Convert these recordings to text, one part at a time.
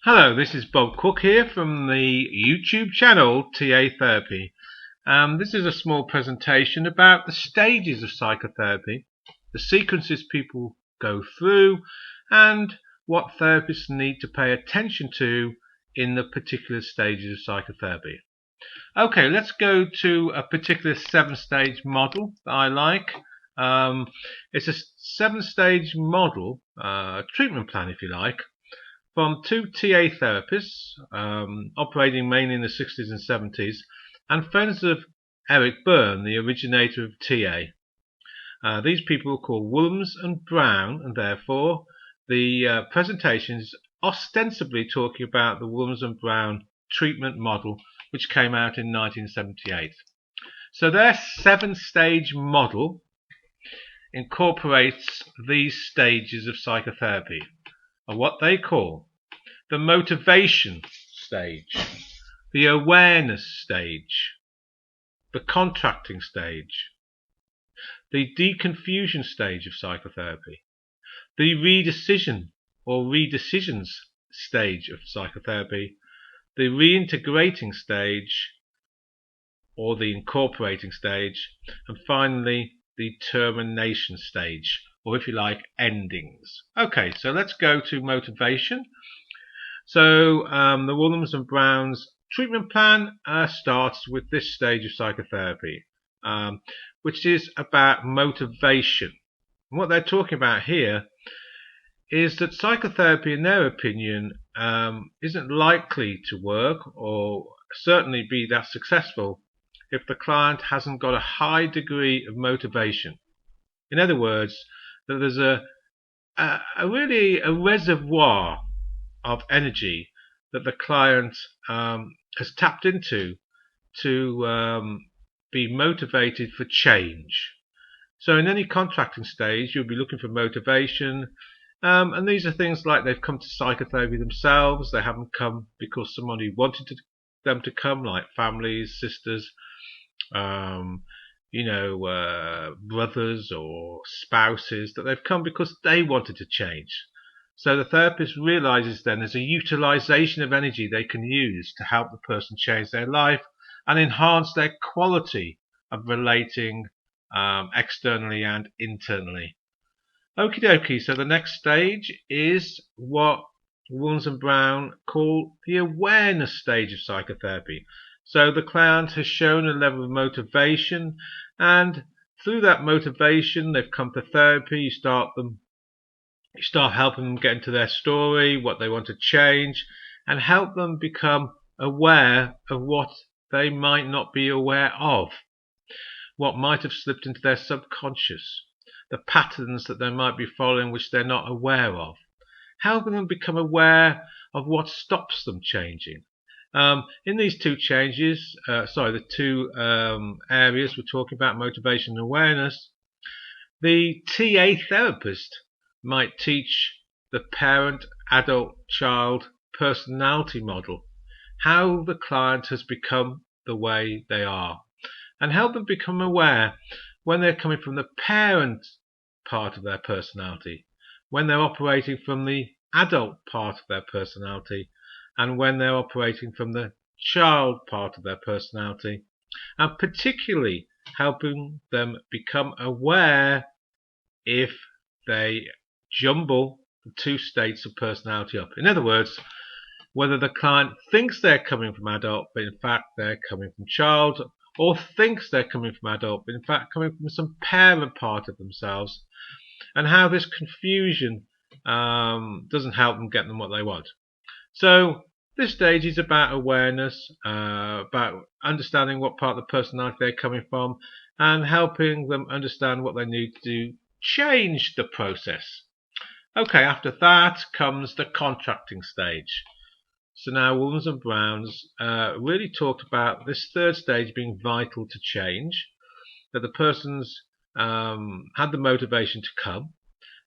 Hello, this is Bob Cook here from the YouTube channel TA Therapy. This is a small presentation about the stages of psychotherapy, the sequences people go through, and what therapists need to pay attention to in the particular stages of psychotherapy. Okay, let's go to a particular 7-stage model that I like. It's a 7-stage model, treatment plan if you like, from two TA therapists operating mainly in the 60s and 70s, and friends of Eric Byrne, the originator of TA. These people are called Williams and Brown, and therefore the presentation is ostensibly talking about the Williams and Brown treatment model, which came out in 1978. So their 7-stage model incorporates these stages of psychotherapy, or what they call the motivation stage, the awareness stage, the contracting stage, the deconfusion stage of psychotherapy, the redecision or redecisions stage of psychotherapy, the reintegrating stage or the incorporating stage, and finally the termination stage, or if you like, endings. Okay, so let's go to motivation. So the Williams and Brown's treatment plan starts with this stage of psychotherapy, which is about motivation. And what they're talking about here is that psychotherapy, in their opinion, isn't likely to work or certainly be that successful if the client hasn't got a high degree of motivation. In other words, that there's really a reservoir of energy that the client has tapped into to be motivated for change. So in any contracting stage, you'll be looking for motivation, and these are things like they've come to psychotherapy themselves. They haven't come because somebody wanted them to come, like families, sisters, brothers or spouses, that they've come because they wanted to change. So the therapist realizes then there's a utilization of energy they can use to help the person change their life and enhance their quality of relating externally and internally. Okie dokie, so the next stage is what Williams and Brown call the awareness stage of psychotherapy. So the client has shown a level of motivation, and through that motivation they've come to therapy. You start helping them get into their story, what they want to change, and help them become aware of what they might not be aware of, what might have slipped into their subconscious, the patterns that they might be following which they're not aware of, helping them become aware of what stops them changing. In these two changes, the two areas we're talking about, motivation and awareness, the TA therapist might teach the parent, adult, child personality model, how the client has become the way they are, and help them become aware when they're coming from the parent part of their personality, when they're operating from the adult part of their personality, and when they're operating from the child part of their personality, and particularly helping them become aware if they jumble the two states of personality up. In other words, whether the client thinks they're coming from adult, but in fact they're coming from child, or thinks they're coming from adult, but in fact coming from some parent part of themselves, and how this confusion doesn't help them get them what they want. So this stage is about awareness, about understanding what part of the personality they're coming from, and helping them understand what they need to do to change the process. Okay, after that comes the contracting stage. So now Williams and Brown's really talked about this third stage being vital to change, that the person's had the motivation to come.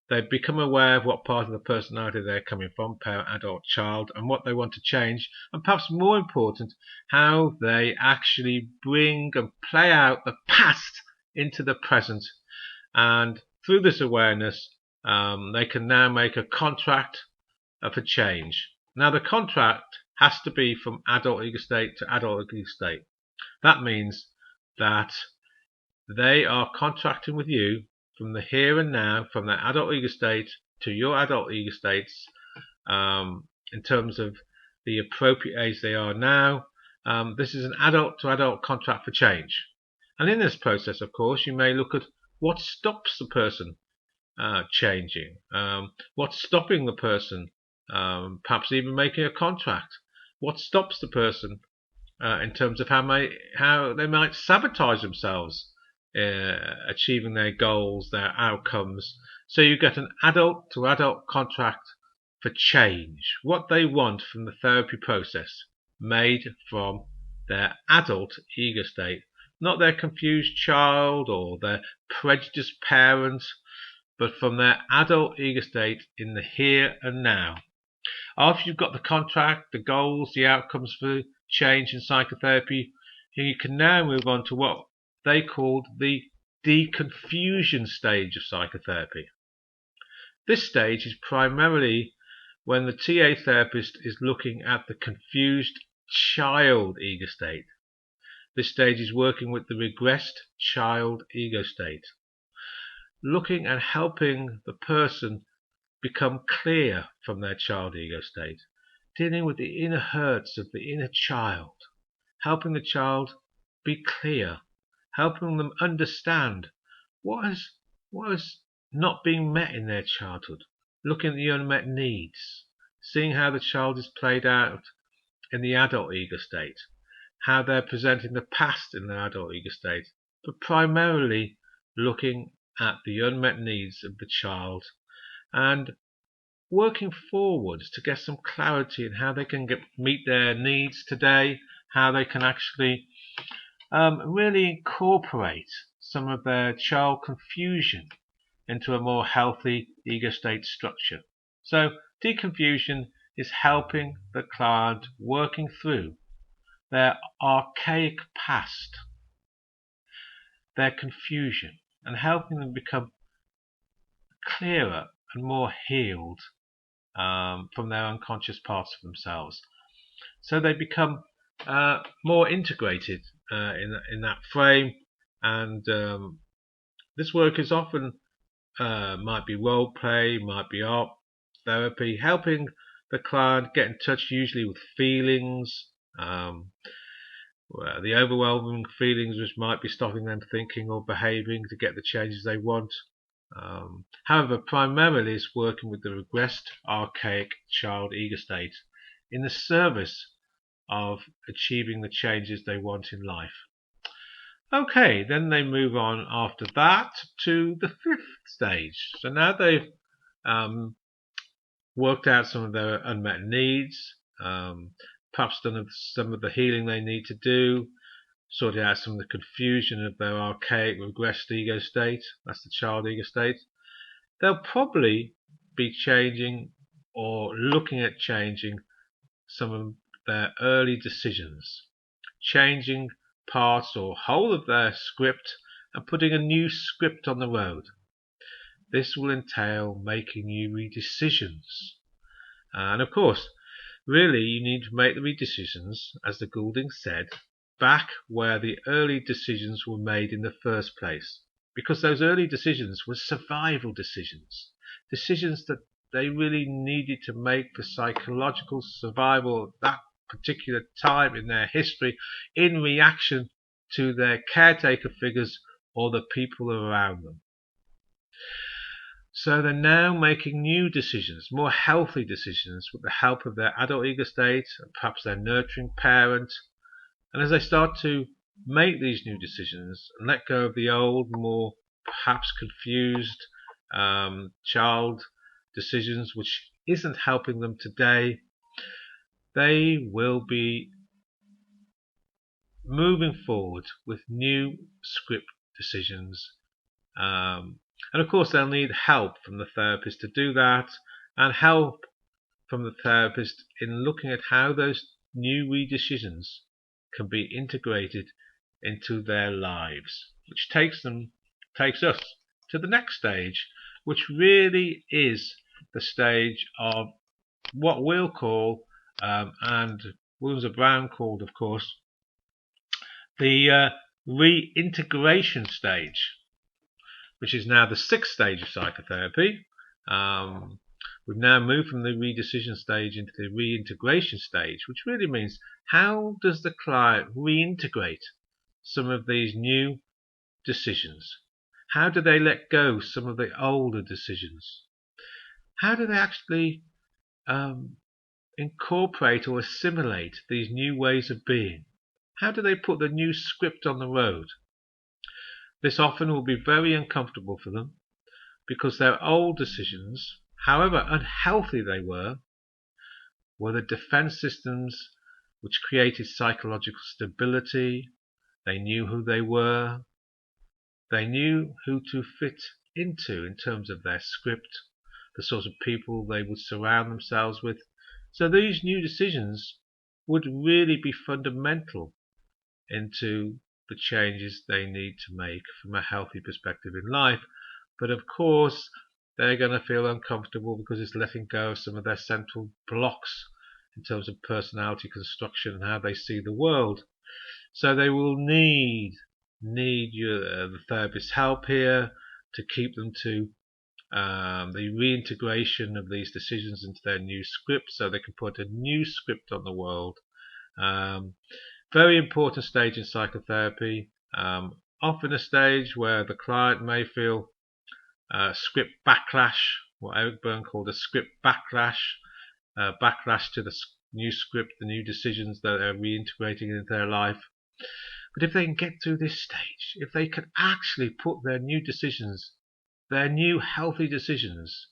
They've become aware of what part of the personality they're coming from, parent, adult, child, and what they want to change, and perhaps more important, how they actually bring and play out the past into the present. And through this awareness, they can now make a contract for change. Now the contract has to be from adult ego state to adult ego state. That means that they are contracting with you from the here and now, from their adult ego state to your adult ego states, in terms of the appropriate age they are now. This is an adult to adult contract for change. And in this process, of course, you may look at what stops the person changing, what's stopping the person perhaps even making a contract, what stops the person in terms of how they might sabotage themselves achieving their goals, their outcomes. So you get an adult to adult contract for change, what they want from the therapy process, made from their adult ego state, not their confused child or their prejudiced parent, but from their adult ego state in the here and now. After you've got the contract, the goals, the outcomes for change in psychotherapy, you can now move on to what they called the deconfusion stage of psychotherapy. This stage is primarily when the TA therapist is looking at the confused child ego state. This stage is working with the regressed child ego state, looking and helping the person become clear from their child ego state, dealing with the inner hurts of the inner child, helping the child be clear, helping them understand what is not being met in their childhood, looking at the unmet needs, seeing how the child is played out in the adult ego state, how they're presenting the past in their adult ego state, but primarily looking at the unmet needs of the child and working forwards to get some clarity in how they can meet their needs today, how they can actually really incorporate some of their child confusion into a more healthy ego state structure. So deconfusion is helping the client working through their archaic past, their confusion, and helping them become clearer and more healed from their unconscious parts of themselves. So they become more integrated in that frame, and this work is often might be role play, might be art therapy, helping the client get in touch usually with feelings, the overwhelming feelings which might be stopping them thinking or behaving to get the changes they want. However, primarily it's working with the regressed archaic child ego state in the service of achieving the changes they want in life. Okay, then they move on after that to the fifth stage. So now they've worked out some of their unmet needs, perhaps done some of the healing they need to do, sorted out some of the confusion of their archaic regressed ego state, that's the child ego state. They'll probably be changing or looking at changing some of their early decisions, changing parts or whole of their script and putting a new script on the road. This will entail making new decisions. And of course, really you need to make the decisions, as the Goulding said, back where the early decisions were made in the first place. Because those early decisions were survival decisions, decisions that they really needed to make for psychological survival at that particular time in their history, in reaction to their caretaker figures or the people around them. So they're now making new decisions, more healthy decisions, with the help of their adult ego state and perhaps their nurturing parent. And as they start to make these new decisions and let go of the old, more perhaps confused child decisions, which isn't helping them today, they will be moving forward with new script decisions. And of course, they'll need help from the therapist to do that, and help from the therapist in looking at how those new decisions can be integrated into their lives, which takes us to the next stage, which really is the stage of what we'll call and Williams and Brown called, of course, the reintegration stage, which is now the 6th stage of psychotherapy. We've now moved from the redecision stage into the reintegration stage, which really means how does the client reintegrate some of these new decisions? How do they let go some of the older decisions? How do they actually incorporate or assimilate these new ways of being? How do they put the new script on the road? This often will be very uncomfortable for them because their old decisions, however unhealthy they were the defense systems which created psychological stability. They knew who they were. They knew who to fit into in terms of their script, the sort of people they would surround themselves with. So these new decisions would really be fundamental into the changes they need to make from a healthy perspective in life. But of course, they're going to feel uncomfortable because it's letting go of some of their central blocks in terms of personality construction and how they see the world. So they will need the therapist's help here to keep them to the reintegration of these decisions into their new script so they can put a new script on the world. Very important stage in psychotherapy, often a stage where the client may feel script backlash, what Eric Berne called a script backlash, backlash to the new script, the new decisions that they're reintegrating into their life. But if they can get through this stage, if they can actually put their new decisions, their new healthy decisions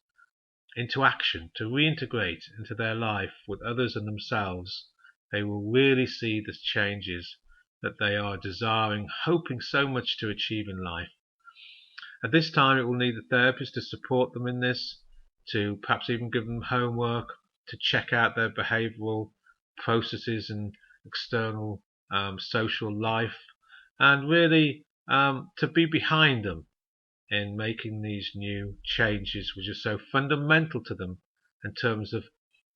into action to reintegrate into their life with others and themselves, they will really see the changes that they are desiring, hoping so much to achieve in life. At this time, it will need the therapist to support them in this, to perhaps even give them homework, to check out their behavioral processes and external social life, and really to be behind them in making these new changes which are so fundamental to them in terms of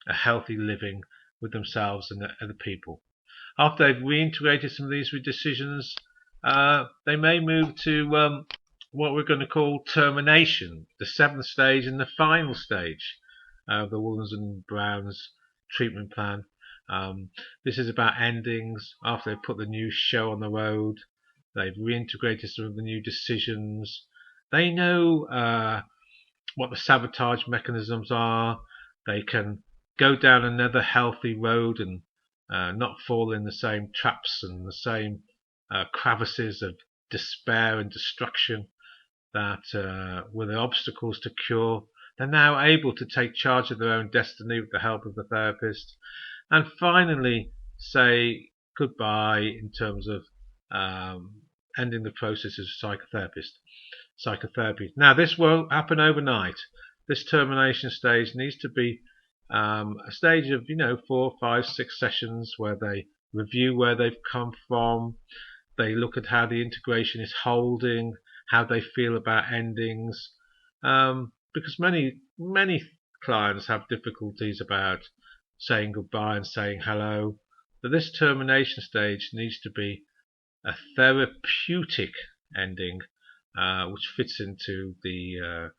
a healthy living with themselves and other people. After they've reintegrated some of these decisions, they may move to what we're going to call termination, the 7th stage and the final stage of the Williams and Brown's treatment plan. This is about endings. After they've put the new show on the road, they've reintegrated some of the new decisions. They know what the sabotage mechanisms are. They can go down another healthy road and not fall in the same traps and the same crevices of despair and destruction that were the obstacles to cure. They're now able to take charge of their own destiny with the help of the therapist, and finally say goodbye in terms of ending the process as a psychotherapy. Now, this won't happen overnight. This termination stage needs to be a stage of 4, 5, 6 sessions where they review where they've come from. They look at how the integration is holding, how they feel about endings, because many clients have difficulties about saying goodbye and saying hello. But this termination stage needs to be a therapeutic ending, which fits into the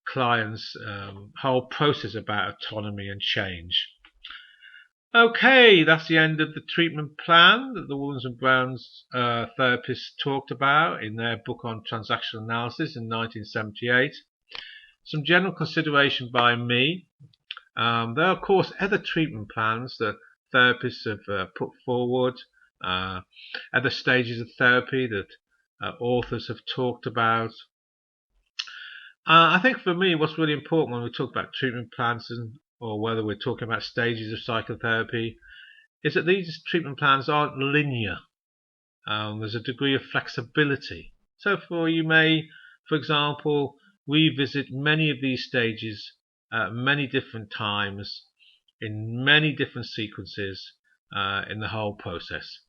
client's whole process about autonomy and change. Okay, that's the end of the treatment plan that the Williams and Brown's therapists talked about in their book on transactional analysis in 1978. Some general consideration by me. There are, of course, other treatment plans that therapists have put forward, other stages of therapy that authors have talked about. I think for me, what's really important when we talk about treatment plans or whether we're talking about stages of psychotherapy is that these treatment plans aren't linear. There's a degree of flexibility. So you may, for example, revisit many of these stages at many different times, in many different sequences in the whole process.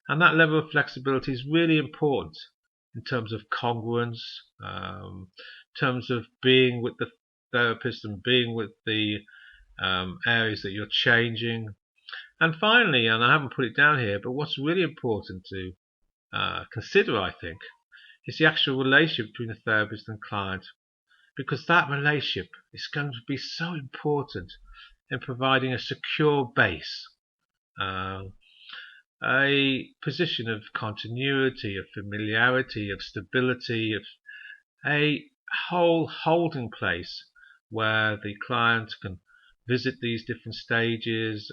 And that level of flexibility is really important in terms of congruence, in terms of being with the therapist and being with the areas that you're changing. And finally, and I haven't put it down here, but what's really important to consider, I think, is the actual relationship between the therapist and client, because that relationship is going to be so important in providing a secure base, a position of continuity, of familiarity, of stability, of a whole holding place where the client can visit these different stages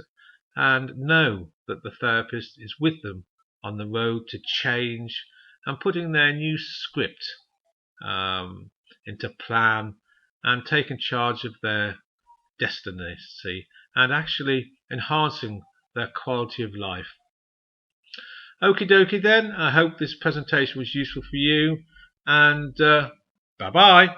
and know that the therapist is with them on the road to change and putting their new script into plan and taking charge of their destiny and actually enhancing their quality of life. Okie dokie then, I hope this presentation was useful for you, and bye bye.